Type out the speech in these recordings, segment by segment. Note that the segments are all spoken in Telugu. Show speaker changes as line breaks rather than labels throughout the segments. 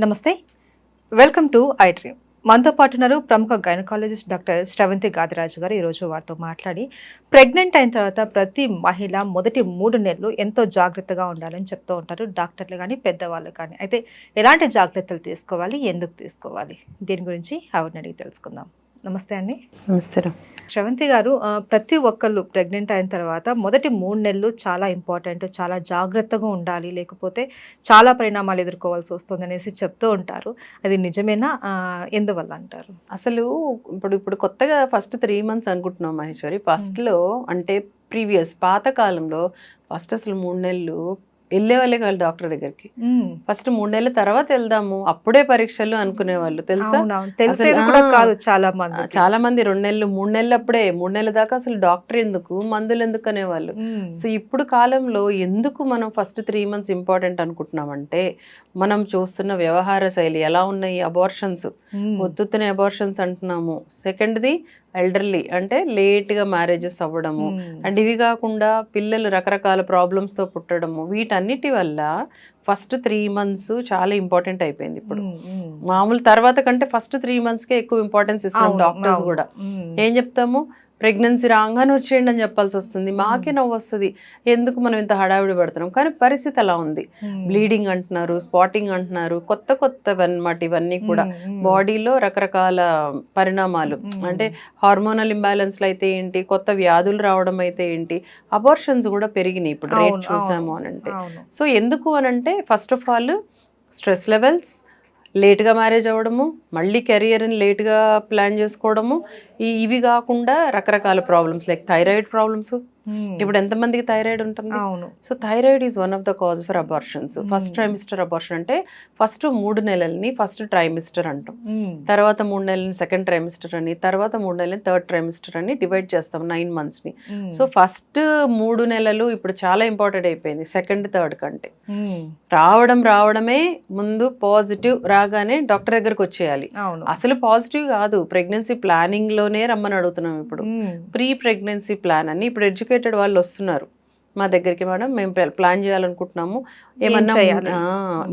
నమస్తే. Welcome to I dream. మనతో పాటు ఉన్నారు ప్రముఖ గైనకాలజిస్ట్ డాక్టర్ శ్రవంతి గాదిరాజు గారు. ఈరోజు వారితో మాట్లాడి ప్రెగ్నెంట్ అయిన తర్వాత ప్రతి మహిళ మొదటి 3 నెలలు ఎంతో జాగ్రత్తగా ఉండాలని చెప్తూ ఉంటారు డాక్టర్లు కానీ, పెద్దవాళ్ళు కానీ. అయితే ఎలాంటి జాగ్రత్తలు తీసుకోవాలి? ఎందుకు తీసుకోవాలి? దీని గురించి ఆవిడని అడిగి తెలుసుకుందాం. నమస్తే అండి.
నమస్కారం.
శ్రవంతి గారు, ప్రతి ఒక్కళ్ళు ప్రెగ్నెంట్ అయిన తర్వాత మొదటి 3 నెలలు చాలా ఇంపార్టెంట్. చాలా జాగ్రత్తగా ఉండాలి. లేకపోతే చాలా పరిణామాలు ఎదుర్కోవాల్సి వస్తుందనేసి చెప్తూ ఉంటారు. అది నిజమేనా? ఎందువల్ల అంటారు?
అసలు ఇప్పుడు కొత్తగా ఫస్ట్ 3 మంత్స్ అనుకుంటున్నాం మహేశ్వరి. ఫస్ట్‌లో అంటే పాత కాలంలో ఫస్ట్ అసలు 3 నెలలు వెళ్ళేవాళ్ళే కాదు డాక్టర్ దగ్గరికి. ఫస్ట్ 3 నెలల తర్వాత వెళ్దాము, అప్పుడే పరీక్షలు అనుకునేవాళ్ళు తెలుసా?
తెలిసేది కూడా కాదు చాలా మంది.
చాలా మంది 2 నెలలు 3 నెలలు అప్పుడే 3 నెలల దాకా అసలు డాక్టర్ ఎందుకు, మందులు ఎందుకు అనేవాళ్ళు. సో ఇప్పుడు కాలంలో ఎందుకు మనం ఫస్ట్ 3 మంత్స్ ఇంపార్టెంట్ అనుకుంటున్నామంటే, మనం చూస్తున్న వ్యవహార శైలి ఎలా ఉన్నాయి, అబార్షన్స్, ఒత్తుత్తనే అబార్షన్స్ అంటున్నాము. సెకండ్ది ఎల్డర్లీ అంటే లేట్గా మ్యారేజెస్ అవ్వడము, అండ్ ఇవి కాకుండా పిల్లలు రకరకాల ప్రాబ్లమ్స్తో పుట్టడము, వీటన్నిటి వల్ల ఫస్ట్ 3 మంత్స్ చాలా ఇంపార్టెంట్ అయిపోయింది. ఇప్పుడు మామూలు తర్వాత కంటే ఫస్ట్ 3 మంత్స్కే ఎక్కువ ఇంపార్టెన్స్ ఇస్తున్నాం డాక్టర్స్ కూడా. ఏం చెప్తాము, ప్రెగ్నెన్సీ రాగానే వచ్చేయండి అని చెప్పాల్సి వస్తుంది. మాకే నవ్వు వస్తుంది, ఎందుకు మనం ఇంత హడావిడి పడుతున్నాం. కానీ పరిస్థితి అలా ఉంది. బ్లీడింగ్ అంటున్నారు, స్పాటింగ్ అంటున్నారు, కొత్తవన్నమాట ఇవన్నీ కూడా. బాడీలో రకరకాల పరిణామాలు, అంటే హార్మోనల్ ఇంబ్యాలెన్స్లు అయితే ఏంటి, కొత్త వ్యాధులు రావడం అయితే ఏంటి, అబార్షన్స్ కూడా పెరిగినాయి ఇప్పుడు రేట్ చూసాము అని అంటే. సో ఎందుకు అనంటే first of all stress levels, లేట్గా మ్యారేజ్ అవ్వడము, మళ్ళీ కెరియర్ని లేట్గా ప్లాన్ చేసుకోవడము, ఇవి కాకుండా రకరకాల ప్రాబ్లమ్స్ లైక్ థైరాయిడ్ ప్రాబ్లమ్స్. ఇప్పుడు ఎంతమందికి థైరాయిడ్ ఉంటుంది? So thyroid is one of the cause for abortions. First trimester abortion అంటే ఫస్ట్ 3 నెలల్ని ఫస్ట్ ట్రైమిస్టర్ అంటాం, తర్వాత 3 నెలలని సెకండ్ ట్రైమిస్టర్ అని, తర్వాత 3 నెలలని థర్డ్ ట్రైమిస్టర్ అని డివైడ్ చేస్తాం 9 మంత్స్ని. సో ఫస్ట్ 3 నెలలు ఇప్పుడు చాలా ఇంపార్టెంట్ అయిపోయింది సెకండ్ థర్డ్ కంటే. రావడమే ముందు పాజిటివ్ రాగానే డాక్టర్ దగ్గరకు వచ్చేయాలి. అసలు పాజిటివ్ కాదు, ప్రెగ్నెన్సీ ప్లానింగ్ లోనే రమ్మని అడుగుతున్నాం ఇప్పుడు. ప్రీ ప్రెగ్నెన్సీ ప్లాన్ అని ఇప్పుడు ఎడ్యుకేటెడ్ వాళ్ళు వస్తున్నారు మా దగ్గరికి, మేడం మేము ప్లాన్ చేయాలనుకుంటున్నాము, ఏమన్నా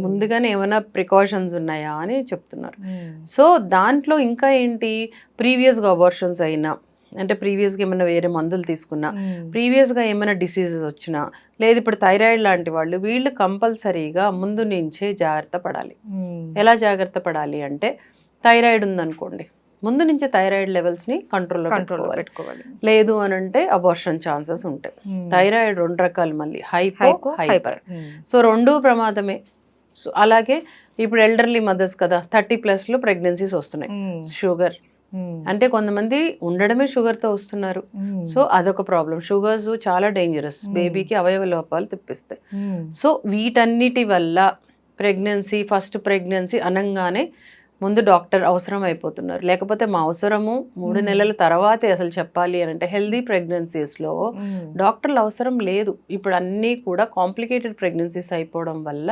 ముందుగానే ఏమైనా ప్రికాషన్స్ ఉన్నాయా అని చెప్తున్నారు. సో దాంట్లో ఇంకా ఏంటి, ప్రీవియస్గా అబార్షన్స్ అయినా, అంటే ప్రీవియస్గా ఏమైనా వేరే మందులు తీసుకున్నా, ప్రీవియస్గా ఏమైనా డిసీజెస్ వచ్చినా, లేదు ఇప్పుడు థైరాయిడ్ లాంటి వాళ్ళు, వీళ్ళు కంపల్సరీగా ముందు నుంచే జాగ్రత్త పడాలి. ఎలా జాగ్రత్త పడాలి అంటే, థైరాయిడ్ ఉందనుకోండి, ముందు నుంచి థైరాయిడ్ లెవెల్స్ని కంట్రోల్లో పెట్టుకోవాలి. లేదు అని అంటే అబార్షన్ ఛాన్సెస్ ఉంటాయి. థైరాయిడ్ 2 రకాలు, మళ్ళీ హైపో, హైపర్. సో 2 ప్రమాదమే. సో అలాగే ఇప్పుడు ఎల్డర్లీ మదర్స్ కదా, 30+ ప్రెగ్నెన్సీస్ వస్తున్నాయి. షుగర్ అంటే కొంతమంది ఉండడమే షుగర్తో వస్తున్నారు. సో అదొక ప్రాబ్లం. షుగర్స్ చాలా డేంజరస్, బేబీకి అవయవ లోపాలు తెప్పిస్తాయి. సో వీటన్నిటి వల్ల ఫస్ట్ ప్రెగ్నెన్సీ అనగానే ముందు డాక్టర్ అవసరం అయిపోతున్నారు. లేకపోతే మా అవసరము 3 నెలల తర్వాతే అసలు చెప్పాలి అని అంటే. హెల్దీ ప్రెగ్నెన్సీస్లో డాక్టర్లు అవసరం లేదు. ఇప్పుడు అన్నీ కూడా కాంప్లికేటెడ్ ప్రెగ్నెన్సీస్ అయిపోవడం వల్ల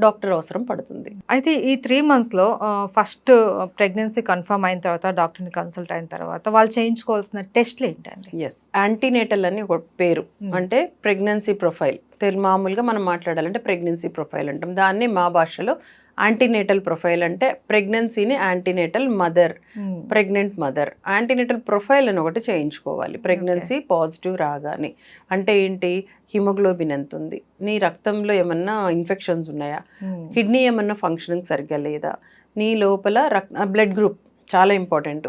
డాక్టర్ అవసరం పడుతుంది.
అయితే ఈ 3 మంత్స్లో ఫస్ట్ ప్రెగ్నెన్సీ కన్ఫర్మ్ అయిన తర్వాత, డాక్టర్ని కన్సల్ట్ అయిన తర్వాత వాళ్ళు చేయించుకోవాల్సిన టెస్ట్లు ఏంటండి?
యాంటీనేటల్ అని ఒక పేరు, అంటే ప్రెగ్నెన్సీ ప్రొఫైల్. మామూలుగా మనం మాట్లాడాలంటే ప్రెగ్నెన్సీ ప్రొఫైల్ అంటాం. దాన్ని మా భాషలో యాంటీనేటల్ ప్రొఫైల్ అంటే, ప్రెగ్నెన్సీని antenatal mother, pregnant mother antenatal profile అని ఒకటి చేయించుకోవాలి ప్రెగ్నెన్సీ పాజిటివ్ రాగానే. అంటే ఏంటి, హిమోగ్లోబిన్ ఎంత ఉంది, నీ రక్తంలో ఏమన్నా ఇన్ఫెక్షన్స్ ఉన్నాయా, కిడ్నీ ఏమన్నా ఫంక్షనింగ్ సరిగ్గా లేదా, నీ లోపల బ్లడ్ గ్రూప్ చాలా ఇంపార్టెంట్,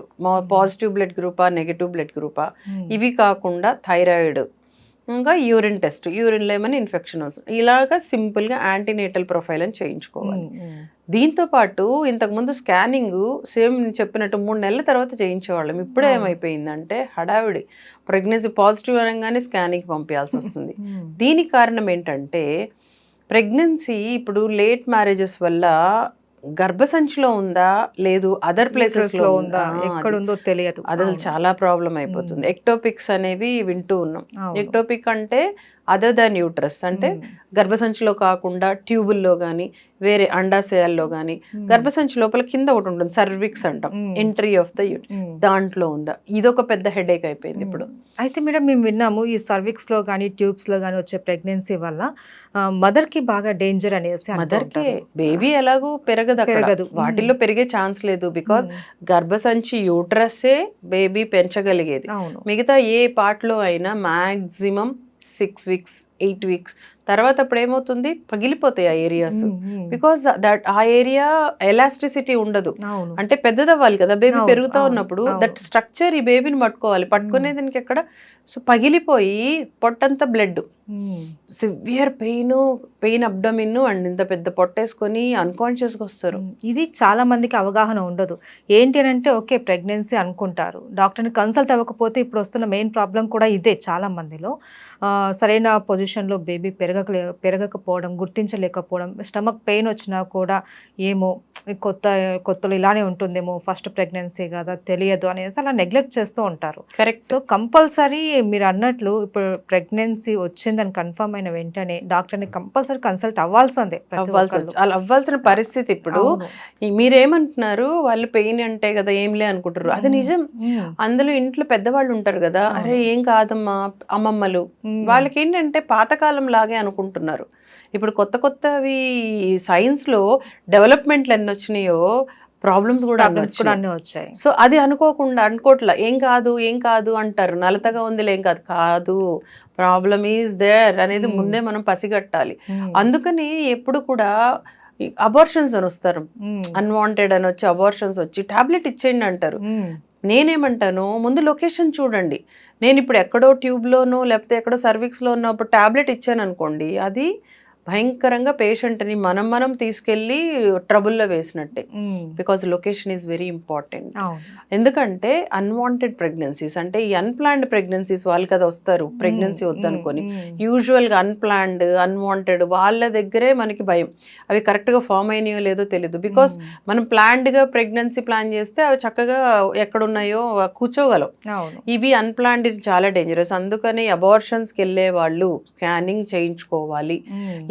పాజిటివ్ బ్లడ్ గ్రూపా, నెగటివ్ బ్లడ్ గ్రూపా, ఇవి కాకుండా థైరాయిడ్, ఇంకా యూరిన్ టెస్ట్, యూరిన్లో ఏమైనా ఇన్ఫెక్షన్ వస్తుంది, ఇలాగా సింపుల్గా యాంటీనేటల్ ప్రొఫైల్ అని చేయించుకోవాలి. దీంతో పాటు ఇంతకుముందు స్కానింగ్ సేమ్ చెప్పినట్టు 3 నెలల తర్వాత చేయించేవాళ్ళం. ఇప్పుడు ఏమైపోయిందంటే హడావిడి, ప్రెగ్నెన్సీ పాజిటివ్ అనగానే స్కానింగ్కి పంపించాల్సి వస్తుంది. దీనికి కారణం ఏంటంటే, ప్రెగ్నెన్సీ ఇప్పుడు లేట్ మ్యారేజెస్ వల్ల గర్భసంచిలో ఉందా, లేదు అదర్ ప్లేసెస్లో ఉందా,
ఎక్కడుందో తెలియదు.
అది చాలా ప్రాబ్లం అయిపోతుంది. ఎక్టోపిక్స్ అనేవి వింటూ ఉన్నాం. ఎక్టోపిక్ అంటే అదర్ దాన్ యూట్రస్, అంటే గర్భసంచిలో కాకుండా ట్యూబుల్లో కానీ వేరే అండాశయాల్లో కానీ గర్భసంచి లోపల కింద ఒకటి ఉంటుంది, సర్విక్స్ అంటాం, ఎంట్రీ ఆఫ్ ద దాంట్లో ఉందా, ఇదొక పెద్ద హెడేక్ అయిపోయింది ఇప్పుడు.
అయితే మేడం మేము విన్నాము ఈ సర్విక్స్ లో కానీ ట్యూబ్స్ లో కానీ వచ్చే ప్రెగ్నెన్సీ వల్ల మదర్ కి బాగా డేంజర్ అనేసి
మదర్కి బేబీ ఎలాగూ పెరగదు, వాటిల్లో పెరిగే ఛాన్స్ లేదు, బికాజ్ గర్భసంచి యూట్రస్సే బేబీ పెంచగలిగేది. మిగతా ఏ పార్ట్లో అయినా మ్యాక్సిమం 6 weeks 8 weeks తర్వాత అప్పుడు ఏమవుతుంది, పగిలిపోతాయి ఆ ఏరియాస్, బికాస్ దట్ ఆ ఏరియా ఎలాస్టిసిటీ ఉండదు, అంటే పెద్దదవ్వాలి కదా బేబీ పెరుగుతూ ఉన్నప్పుడు, దట్ స్ట్రక్చర్ ఈ బేబీని పట్టుకోవాలి, పట్టుకునే దీనికి ఎక్కడ, సో పగిలిపోయి పొట్టంతా blood, severe pain abdomen and ఇంత పెద్ద పొట్టేసుకొని అన్కాన్షియస్గా వస్తారు.
ఇది చాలా మందికి అవగాహన ఉండదు. ఏంటి అని అంటే ఓకే ప్రెగ్నెన్సీ అనుకుంటారు, డాక్టర్ని కన్సల్ట్ అవ్వకపోతే ఇప్పుడు వస్తున్న మెయిన్ ప్రాబ్లం కూడా ఇదే చాలా మందిలో. సరైన పొజిషన్లో బేబీ పెరగకపోవడం, గుర్తించలేకపోవడం, స్టమక్ పెయిన్ వచ్చినా కూడా ఏమో కొత్తలో ఇలానే ఉంటుందేమో, ఫస్ట్ ప్రెగ్నెన్సీ కదా తెలియదు అనేసి అలా నెగ్లెక్ట్ చేస్తూ ఉంటారు.
కరెక్ట్.
సో కంపల్సరీ మీరు అన్నట్లు ఇప్పుడు ప్రెగ్నెన్సీ వచ్చిందని కన్ఫర్మ్ అయిన వెంటనే డాక్టర్ని కంపల్సరీ కన్సల్ట్ అవ్వాల్సిందే,
అవ్వాల్సిన పరిస్థితి. ఇప్పుడు మీరేమంటున్నారు, వాళ్ళు పెయిన్ అంటే కదా ఏంలే అనుకుంటారు, అది నిజం. అందులో ఇంట్లో పెద్దవాళ్ళు ఉంటారు కదా, అరే ఏం కాదమ్మా, అమ్మమ్మలు, వాళ్ళకి ఏంటంటే పాతకాలం లాగే అనుకుంటున్నారు. ఇప్పుడు కొత్తవి సైన్స్లో డెవలప్మెంట్లు ఎన్ని వచ్చినాయో ప్రాబ్లమ్స్ కూడా
అన్ని వచ్చాయి.
సో అది అనుకోవట్లా, ఏం కాదు అంటారు, నలతగా ఉందిలే, ఏం కాదు ప్రాబ్లమ్ ఈజ్ దేర్ అనేది ముందే మనం పసిగట్టాలి. అందుకని ఎప్పుడు కూడా అబార్షన్స్ అని వస్తారు, అన్వాంటెడ్ అని వచ్చి అబార్షన్స్ వచ్చి టాబ్లెట్ ఇచ్చేయండి అంటారు. నేనేమంటాను, ముందు లొకేషన్ చూడండి. నేను ఇప్పుడు ఎక్కడో ట్యూబ్లోనో లేకపోతే ఎక్కడో సర్విక్స్లో ఉన్నప్పుడు టాబ్లెట్ ఇచ్చాను అనుకోండి, అది భయంకరంగా పేషెంట్ని మనం తీసుకెళ్ళి ట్రబుల్లో వేసినట్టే, because location is very important. ఎందుకంటే అన్వాంటెడ్ ప్రెగ్నెన్సీస్ అంటే ఈ అన్ప్లాన్డ్ ప్రెగ్నెన్సీస్ వాళ్ళు కదా వస్తారు ప్రెగ్నెన్సీ వద్దనుకొని, యూజువల్గా అన్వాంటెడ్ వాళ్ళ దగ్గరే మనకి భయం, అవి కరెక్ట్గా ఫామ్ అయినాయో లేదో తెలియదు, బికాస్ మనం ప్లాన్డ్గా ప్రెగ్నెన్సీ ప్లాన్ చేస్తే అవి చక్కగా ఎక్కడున్నాయో కూర్చోగలం. ఇవి అన్ప్లాన్డ్ చాలా డేంజరస్. అందుకని అబార్షన్స్కి వెళ్ళే వాళ్ళు స్కానింగ్ చేయించుకోవాలి,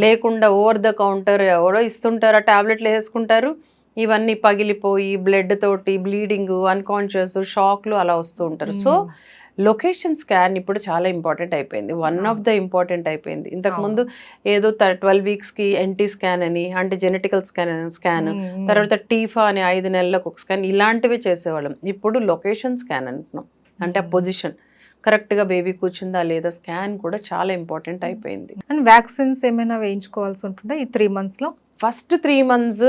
లేకుండా ఓవర్ ద కౌంటర్ ఎవరో ఇస్తుంటారు, ఆ టాబ్లెట్లు వేసుకుంటారు, ఇవన్నీ పగిలిపోయి బ్లడ్ తోటి బ్లీడింగ్, అన్కాన్షియస్, షాక్లు అలా వస్తూ ఉంటారు. సో లొకేషన్ స్కాన్ ఇప్పుడు చాలా ఇంపార్టెంట్ అయిపోయింది, వన్ ఆఫ్ ద ఇంపార్టెంట్ అయిపోయింది. ఇంతకుముందు ఏదో 12 weeksకి ఎన్టీ స్కాన్ అని, అంటే జెనెటికల్ స్కాన్, తర్వాత టీఫా అని 5 నెలలకు ఒక స్కాన్, ఇలాంటివి చేసేవాళ్ళం. ఇప్పుడు లొకేషన్ స్కాన్ అంటున్నాం, అంటే ఆ పొజిషన్ కరెక్ట్గా బేబీ కూర్చుందా లేదా స్కాన్ కూడా చాలా ఇంపార్టెంట్ అయిపోయింది.
అండ్ వ్యాక్సిన్స్ ఏమైనా వేయించుకోవాల్సి ఉంటుందా ఈ 3 monthsలో?
ఫస్ట్ 3 months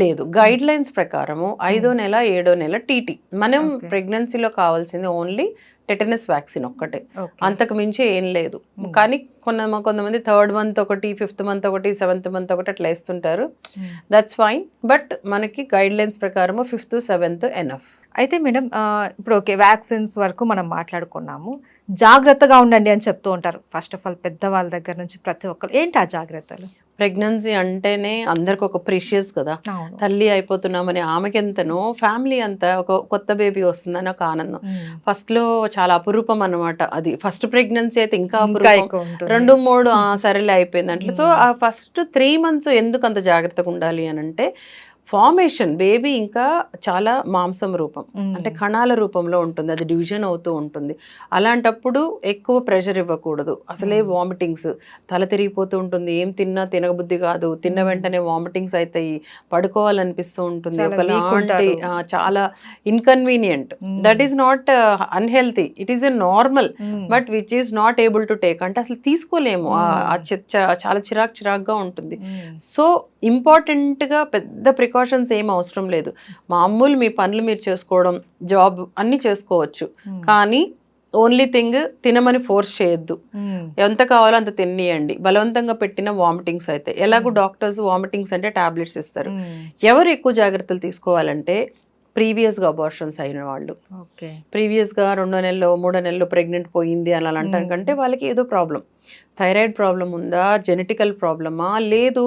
లేదు, గైడ్ లైన్స్ ప్రకారము 5వ నెల 7వ నెల టీటీ. మనం ప్రెగ్నెన్సీలో కావాల్సింది ఓన్లీ టెటనస్ వ్యాక్సిన్ ఒక్కటే, అంతకు మించి ఏం లేదు. కానీ కొంతమంది 3rd month ఒకటి, 5th month ఒకటి, 7th month ఒకటి అట్లా వేస్తుంటారు, దట్స్ ఫైన్. బట్ మనకి గైడ్ లైన్స్ ప్రకారము 5th 7th ఎనఫ్.
అయితే మేడం ఇప్పుడు ఓకే వ్యాక్సిన్స్ వరకు మనం మాట్లాడుకున్నాము, జాగ్రత్తగా ఉండండి అని చెప్తూ ఉంటారు ఫస్ట్ ఆఫ్ ఆల్ పెద్దవాళ్ళ దగ్గర నుంచి ప్రతి ఒక్కరు. ఏంటి ఆ జాగ్రత్తలు?
ప్రెగ్నెన్సీ అంటేనే అందరికి ఒక ప్రీషియస్ కదా, తల్లి అయిపోతున్నామని ఆమెకి ఎంతనో, ఫ్యామిలీ అంతా ఒక కొత్త బేబీ వస్తుందని ఒక ఆనందం. ఫస్ట్లో చాలా అపురూపం అనమాట, అది ఫస్ట్ ప్రెగ్నెన్సీ అయితే ఇంకా అపురూపం, 2-3 సరేలే అయిపోయింది అంటే. సో ఆ ఫస్ట్ 3 months ఎందుకు అంత జాగ్రత్తగా ఉండాలి అని అంటే, ఫార్మేషన్ బేబీ ఇంకా చాలా మాంసం రూపం, అంటే కణాల రూపంలో ఉంటుంది, అది డివిజన్ అవుతూ ఉంటుంది. అలాంటప్పుడు ఎక్కువ ప్రెషర్ ఇవ్వకూడదు. అసలే వామిటింగ్స్, తల తిరిగిపోతూ ఉంటుంది, ఏం తినబుద్ధి కాదు, తిన్న వెంటనే వామిటింగ్స్ అవుతాయి, పడుకోవాలనిపిస్తూ ఉంటుంది, ఒకలాంటి చాలా inconvenient. That is not unhealthy, it is a normal, but which is not able to take, అంటే అసలు తీసుకోలేము, చాలా చిరాక్గా ఉంటుంది. సో ఇంపార్టెంట్గా పెద్ద ప్రికాషన్స్ ఏం అవసరం లేదు, మామూలు మీ పనులు మీరు చేసుకోవడం, జాబ్ అన్నీ చేసుకోవచ్చు, కానీ ఓన్లీ థింగ్ తినమని ఫోర్స్ చేయొద్దు, ఎంత కావాలో అంత తినియండి. బలవంతంగా పెట్టిన వామిటింగ్స్ అయితే ఎలాగో డాక్టర్స్ వామిటింగ్స్ అంటే టాబ్లెట్స్ ఇస్తారు. ఎవరు ఎక్కువ జాగ్రత్తలు తీసుకోవాలంటే ప్రీవియస్గా అబార్షన్స్ అయిన వాళ్ళు, ప్రీవియస్గా 2వ నెలలో 3వ నెలలో ప్రెగ్నెంట్ పోయింది అని అలా అంటాం కంటే, వాళ్ళకి ఏదో ప్రాబ్లం, థైరాయిడ్ ప్రాబ్లం ఉందా, జెనెటికల్ ప్రాబ్లమా, లేదు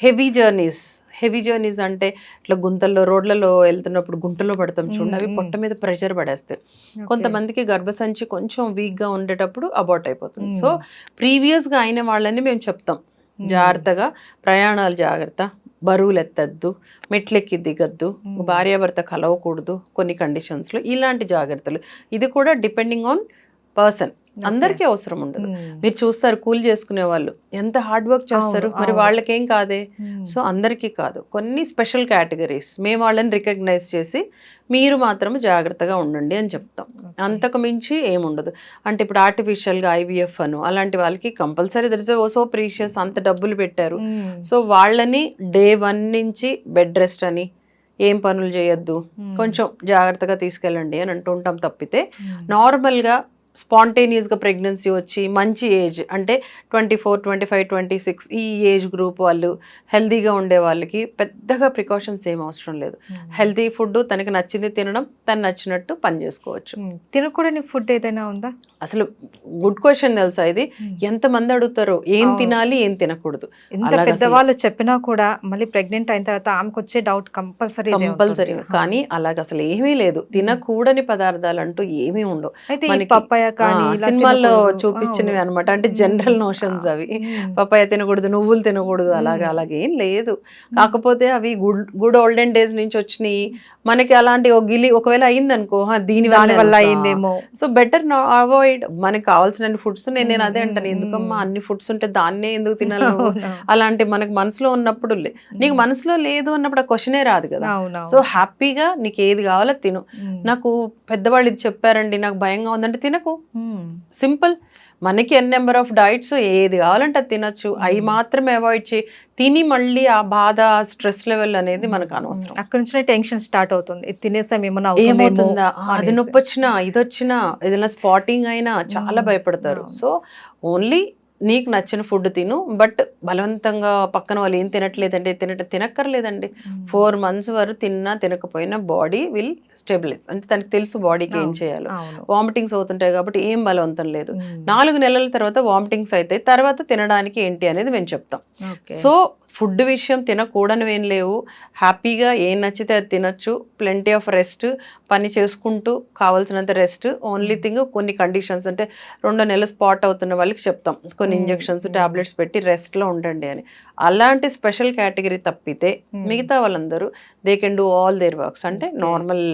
హెవీ జర్నీస్, హెవీ జర్నీస్ అంటే ఇట్లా గుంతల్లో రోడ్లలో వెళ్తున్నప్పుడు గుంటలో పడతాం చూడండి, అవి పొట్ట మీద ప్రెషర్ పడేస్తాయి. కొంతమందికి గర్భసంచి కొంచెం వీక్గా ఉండేటప్పుడు అబార్ట్ అయిపోతుంది. సో ప్రీవియస్గా అయిన వాళ్ళని మేము చెప్తాం జాగ్రత్తగా ప్రయాణాలు జాగ్రత్త, బరువులు ఎత్తద్దు, మెట్లెక్కి దిగద్దు, భార్యాభర్త కలవకూడదు కొన్ని కండిషన్స్లో, ఇలాంటి జాగ్రత్తలు. ఇది కూడా డిపెండింగ్ ఆన్ పర్సన్, అందరికీ అవసరం ఉండదు. మీరు చూస్తారు కూలి చేసుకునే వాళ్ళు ఎంత హార్డ్ వర్క్ చేస్తారు, మరి వాళ్ళకేం కాదే. సో అందరికీ కాదు, కొన్ని స్పెషల్ కేటగిరీస్ మేము వాళ్ళని రికగ్నైజ్ చేసి మీరు మాత్రం జాగ్రత్తగా ఉండండి అని చెప్తాం. అంతకు మించి ఏముండదు. అంటే ఇప్పుడు ఆర్టిఫిషియల్గా IVF అను అలాంటి వాళ్ళకి compulsory there is so precious, అంత డబ్బులు పెట్టారు. సో వాళ్ళని Day 1 నుంచి బెడ్ రెస్ట్ అని ఏం పనులు చేయొద్దు, కొంచెం జాగ్రత్తగా తీసుకెళ్ళండి అని అంటూ ఉంటాం. తప్పితే నార్మల్గా స్పాంటేనియస్గా ప్రెగ్నెన్సీ వచ్చి మంచి ఏజ్ అంటే 24, 25, 26 ఈ ఏజ్ గ్రూప్ వాళ్ళు హెల్తీగా ఉండే వాళ్ళకి పెద్దగా ప్రికాషన్స్ ఏం అవసరం లేదు. హెల్తీ ఫుడ్ తనకి నచ్చింది తినడం, తను నచ్చినట్టు పని చేసుకోవచ్చు.
తినకూడని ఫుడ్ ఏదైనా ఉందా?
అసలు గుడ్ క్వశ్చన్ తెలుసా ఇది, ఎంతమంది అడుగుతారో ఏం తినాలి ఏం తినకూడదు.
ఎంత పెద్దవాళ్ళు చెప్పినా కూడా మళ్ళీ ప్రెగ్నెంట్ అయిన తర్వాత ఆమెకు వచ్చే డౌట్ కంపల్సరీ.
కానీ అలాగ అసలు ఏమీ లేదు, తినకూడని పదార్థాలు అంటూ ఏమీ ఉండవు. సినిమాల్లో చూపించినవి అనమాట, అంటే జనరల్ నోషన్స్ అవి. పపాయ తినకూడదు, నువ్వులు తినకూడదు, అలాగేం లేదు. కాకపోతే అవి గుడ్ ఓల్డెన్ డేస్ నుంచి వచ్చినాయి. మనకి అలాంటి ఒకవేళ అయింది అనుకో, దీని వల్ల అయిందేమో. So better avoid. మనకి కావాల్సిన ఫుడ్స్ నేను అదే అంటాను, ఎందుకమ్మా అన్ని ఫుడ్స్ ఉంటే దాన్నే ఎందుకు తినాలి నువ్వు? అలాంటి మనకి మనసులో ఉన్నప్పుడు నీకు మనసులో లేదు అన్నప్పుడు ఆ క్వశ్చనే రాదు కదా. సో హ్యాపీగా నీకు ఏది కావాలో తిను. నాకు పెద్దవాళ్ళు ఇది చెప్పారండి, నాకు భయంగా ఉందంటే తినకు, సింపుల్. మనకి నెంబర్ ఆఫ్ డైట్స్ ఏది కావాలంటే అది తినొచ్చు. అవి మాత్రమే అవాయిడ్ చేయి. తిని మళ్ళీ ఆ బాధ, స్ట్రెస్ లెవెల్ అనేది మనకు అనవసరం.
అక్కడ నుంచి టెన్షన్ స్టార్ట్ అవుతుంది, తినేసాం
ఏమవుతుందా, అది నొప్పి వచ్చినా ఇది వచ్చినా ఏదైనా స్పాటింగ్ అయినా చాలా భయపడతారు. సో ఓన్లీ నీకు నచ్చిన ఫుడ్ తిను, బట్ బలవంతంగా పక్కన వాళ్ళు ఏం తినట్లేదండి తినక్కర్లేదండి. 4 months వరకు తిన్నా తినకపోయినా బాడీ విల్ స్టెబిలైజ్. అంటే తనకి తెలుసు బాడీకి ఏం చేయాలో. వామిటింగ్స్ అవుతుంటాయి కాబట్టి ఏం బలవంతం లేదు. 4 నెలల తర్వాత వామిటింగ్స్ అయితే తర్వాత తినడానికి ఏంటి అనేది మేము చెప్తాం. సో ఫుడ్ విషయం తినకూడనివి ఏం లేవు, హ్యాపీగా ఏం నచ్చితే అది తినొచ్చు. ప్లెంటీ ఆఫ్ రెస్ట్, పని చేసుకుంటూ కావాల్సినంత రెస్ట్. ఓన్లీ థింగ్ కొన్ని కండిషన్స్, అంటే 2 నెలలు స్పాట్ అవుతున్న వాళ్ళకి చెప్తాం కొన్ని ఇంజెక్షన్స్ టాబ్లెట్స్ పెట్టి రెస్ట్లో ఉండండి అని. అలాంటి స్పెషల్ కేటగిరీ తప్పితే మిగతా వాళ్ళందరూ they can do all there works. అంటే నార్మల్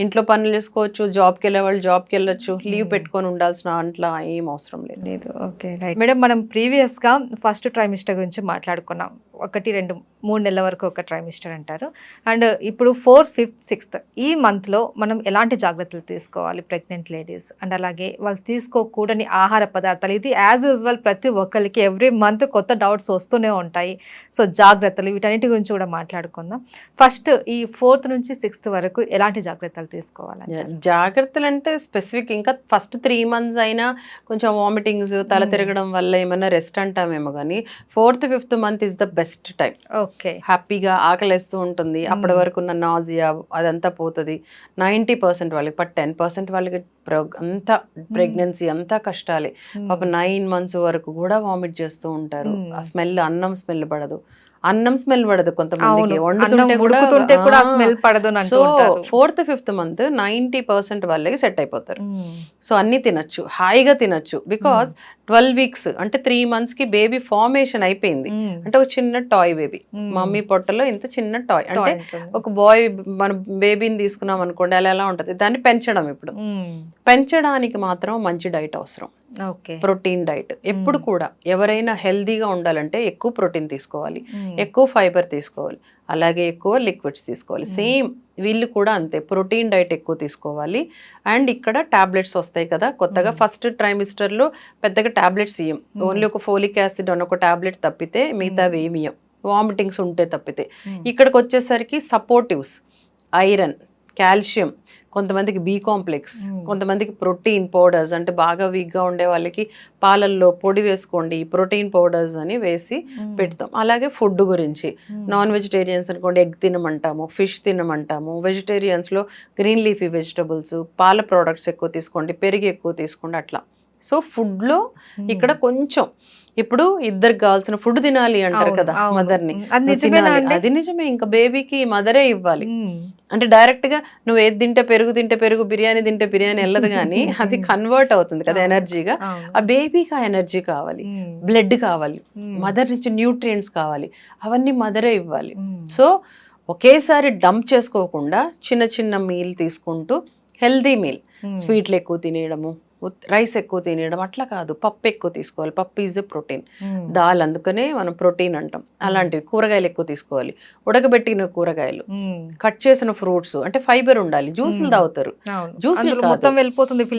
ఇంట్లో పనులు చేసుకోవచ్చు, జాబ్కి వెళ్ళే వాళ్ళు జాబ్కి వెళ్ళొచ్చు, లీవ్ పెట్టుకొని ఉండాల్సిన అట్లా ఏం అవసరం లేదు.
ఓకే రైట్ మేడం, మనం ప్రీవియస్గా ఫస్ట్ ట్రైమిస్టర్ గురించి మాట్లాడుకున్నాం. 1, 2, 3 నెలల వరకు ఒక ట్రైమిస్టర్ అంటారు. అండ్ ఇప్పుడు 4th, 5th, 6th ఈ మంత్లో మనం ఎలాంటి జాగ్రత్తలు తీసుకోవాలి ప్రెగ్నెంట్ లేడీస్? అండ్ అలాగే వాళ్ళు తీసుకోకూడని ఆహార పదార్థాలు, ఇది యాజ్ యూజువల్ ప్రతి ఒక్కరికి ఎవ్రీ మంత్ కొత్త డౌట్స్ వస్తూనే ఉంటాయి. సో జాగ్రత్తలు వీటన్నిటి గురించి కూడా మాట్లాడుకుందాం. ఫస్ట్ ఈ 4th నుంచి 6th వరకు ఎలాంటి జాగ్రత్తలు తీసుకోవాలి?
జాగ్రత్తలు అంటే స్పెసిఫిక్, ఇంకా ఫస్ట్ 3 months అయినా కొంచెం వామిటింగ్స్, తల తిరగడం వల్ల ఏమైనా రెస్ట్ అంటామేమో, కానీ 4th, 5th month is the best time.
Okay,
హ్యాపీగా ఆకలిస్తూ ఉంటుంది. అప్పటి వరకు ఉన్న నాజియా అదంతా పోతుంది 90% వాళ్ళకి. బట్ 10% వాళ్ళకి అంతా ప్రెగ్నెన్సీ అంతా కష్టాలే. పాప 9 months వరకు కూడా వామిట్ చేస్తూ ఉంటారు. ఆ స్మెల్, అన్నం స్మెల్ పడదు కొంతమందికి, వండుతుంటే కూడా స్మెల్ పడదు. సో 4th, 5th month 90% వాళ్ళకి సెట్ అయిపోతారు. సో అన్ని తినచ్చు, హాయిగా తినచ్చు. బికాస్ 12 weeks అంటే 3 months కి బేబీ ఫార్మేషన్ అయిపోయింది. అంటే ఒక చిన్న టాయ్ బేబీ, మమ్మీ పొట్టలో ఇంత చిన్న టాయ్. అంటే ఒక బాయ్ మన బేబీని తీసుకున్నాం అనుకోండి, అలా ఎలా ఉంటది, దాన్ని పెంచడం. ఇప్పుడు పెంచడానికి మాత్రం మంచి డైట్ అవసరం, ప్రోటీన్ డైట్. ఎప్పుడు కూడా ఎవరైనా హెల్దీగా ఉండాలంటే ఎక్కువ ప్రోటీన్ తీసుకోవాలి, ఎక్కువ ఫైబర్ తీసుకోవాలి, అలాగే ఎక్కువ లిక్విడ్స్ తీసుకోవాలి. సేమ్ వీళ్ళు కూడా అంతే, ప్రోటీన్ డైట్ ఎక్కువ తీసుకోవాలి. అండ్ ఇక్కడ టాబ్లెట్స్ వస్తాయి కదా కొత్తగా, ఫస్ట్ ట్రైమిస్టర్లో పెద్దగా టాబ్లెట్స్ ఇయ్యం, ఓన్లీ ఒక ఫోలిక్ యాసిడ్ అని ఒక టాబ్లెట్ తప్పితే మిగతావి ఏమి ఇయ్యం, వామిటింగ్స్ ఉంటే తప్పితే. ఇక్కడికి వచ్చేసరికి సపోర్టివ్స్, ఐరన్, కాల్షియం, కొంతమందికి బి కాంప్లెక్స్, కొంతమందికి ప్రోటీన్ పౌడర్స్, అంటే బాగా వీక్గా ఉండే వాళ్ళకి పాలల్లో పొడి వేసుకోండి ప్రోటీన్ పౌడర్స్ అని వేసి పెడతాం. అలాగే ఫుడ్ గురించి, నాన్ వెజిటేరియన్స్ అనుకోండి ఎగ్ తినమంటాము, ఫిష్ తినమంటాము. వెజిటేరియన్స్లో గ్రీన్ లీఫీ వెజిటబుల్స్, పాల ప్రోడక్ట్స్ ఎక్కువ తీసుకోండి, పెరుగు ఎక్కువ తీసుకోండి. అట్లా సో ఫుడ్లో ఇక్కడ కొంచెం ఇప్పుడు ఇద్దరికి కావాల్సిన ఫుడ్ తినాలి అంటారు కదా మదర్ని, అది నిజమే. ఇంకా బేబీకి మదరే ఇవ్వాలి. అంటే డైరెక్ట్ గా నువ్వు ఏది తింటే పెరుగు బిర్యానీ తింటే బిర్యానీ వెళ్ళదు కానీ అది కన్వర్ట్ అవుతుంది కదా ఎనర్జీగా. ఆ బేబీకి ఆ ఎనర్జీ కావాలి, బ్లడ్ కావాలి, మదర్ నుంచి న్యూట్రియంట్స్ కావాలి, అవన్నీ మదరే ఇవ్వాలి. సో ఒకేసారి డంప్ చేసుకోకుండా చిన్న చిన్న మీల్ తీసుకుంటూ హెల్దీ మీల్, స్వీట్లు ఎక్కువ తినేయడము, రైస్ ఎక్కువ తినేయడం అట్లా కాదు, పప్పు ఎక్కువ తీసుకోవాలి. పప్పు ఈజ్ ఎ ప్రోటీన్, దాల్ అందుకనే మనం ప్రోటీన్ అంటాం. అలాంటివి కూరగాయలు ఎక్కువ తీసుకోవాలి, ఉడకబెట్టిన కూరగాయలు, కట్ చేసిన ఫ్రూట్స్, అంటే ఫైబర్ ఉండాలి. జ్యూసులు తాగుతారు, జ్యూసులు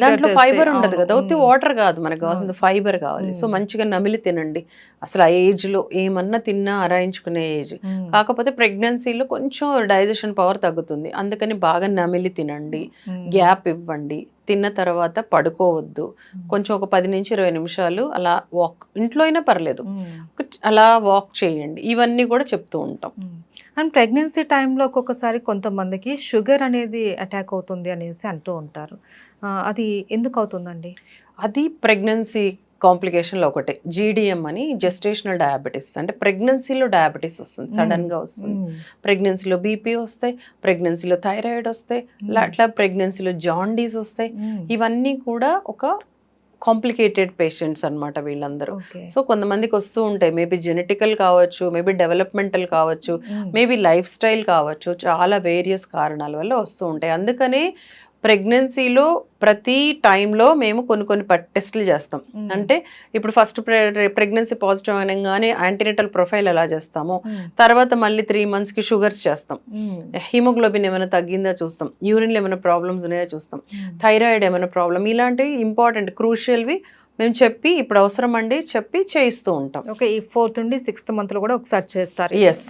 దాంట్లో ఫైబర్ ఉండదు కదా, ఉత్తి వాటర్ కాదు, మనకు కావాల్సిన ఫైబర్ కావాలి. సో మంచిగా నమిలి తినండి. అసలు ఆ ఏజ్ లో ఏమన్నా తిన్నా అరాయించుకునే ఏజ్. కాకపోతే ప్రెగ్నెన్సీలో కొంచెం డైజెషన్ పవర్ తగ్గుతుంది, అందుకని బాగా నమిలి తినండి, గ్యాప్ ఇవ్వండి, తిన్న తర్వాత పడుకోవద్దు, కొంచెం ఒక 10 నుంచి 20 నిమిషాలు అలా వాక్, ఇంట్లో అయినా పర్లేదు అలా వాక్ చేయండి. ఇవన్నీ కూడా చెప్తూ ఉంటాం.
అండ్ ప్రెగ్నెన్సీ టైంలో ఒక్కొక్కసారి కొంతమందికి షుగర్ అనేది అటాక్ అవుతుంది అనేసి అంటూ ఉంటారు. అది ఎందుకు అవుతుందండి?
అది ప్రెగ్నెన్సీ కాంప్లికేషన్లో ఒకటే, జీడిఎం అని, జెస్టేషనల్ డయాబెటీస్. అంటే ప్రెగ్నెన్సీలో డయాబెటీస్ వస్తుంది, సడన్గా వస్తుంది. ప్రెగ్నెన్సీలో బీపీ వస్తాయి, ప్రెగ్నెన్సీలో థైరాయిడ్ వస్తాయి, అట్లా ప్రెగ్నెన్సీలో జాండీస్ వస్తాయి. ఇవన్నీ కూడా ఒక కాంప్లికేటెడ్ పేషెంట్స్ అనమాట వీళ్ళందరూ. సో కొంతమందికి వస్తూ ఉంటాయి, మేబీ జెనెటికల్ కావచ్చు, మేబీ డెవలప్మెంటల్ కావచ్చు, మేబీ లైఫ్ స్టైల్ కావచ్చు, చాలా వేరియస్ కారణాల వల్ల వస్తూ ఉంటాయి. అందుకనే ప్రెగ్నెన్సీలో ప్రతి టైంలో మేము కొన్ని టెస్టులు చేస్తాం. అంటే ఇప్పుడు ఫస్ట్ ప్రెగ్నెన్సీ పాజిటివ్ అనగానే యాంటీనేటల్ ప్రొఫైల్ ఎలా చేస్తామో, తర్వాత మళ్ళీ 3 monthsకి షుగర్స్ చేస్తాం, హిమోగ్లోబిన్ ఏమైనా తగ్గిందా చూస్తాం, యూరిన్లో ఏమైనా ప్రాబ్లమ్స్ ఉన్నాయో చూస్తాం, థైరాయిడ్ ఏమైనా ప్రాబ్లమ్, ఇలాంటివి ఇంపార్టెంట్ క్రూషియల్వి మేము చెప్పి ఇప్పుడు అవసరం అండి చెప్పి చేయిస్తూ ఉంటాం.
ఓకే, ఈ 4th నుండి 6th monthలో కూడా ఒకసారి చేస్తారు?
ఎస్,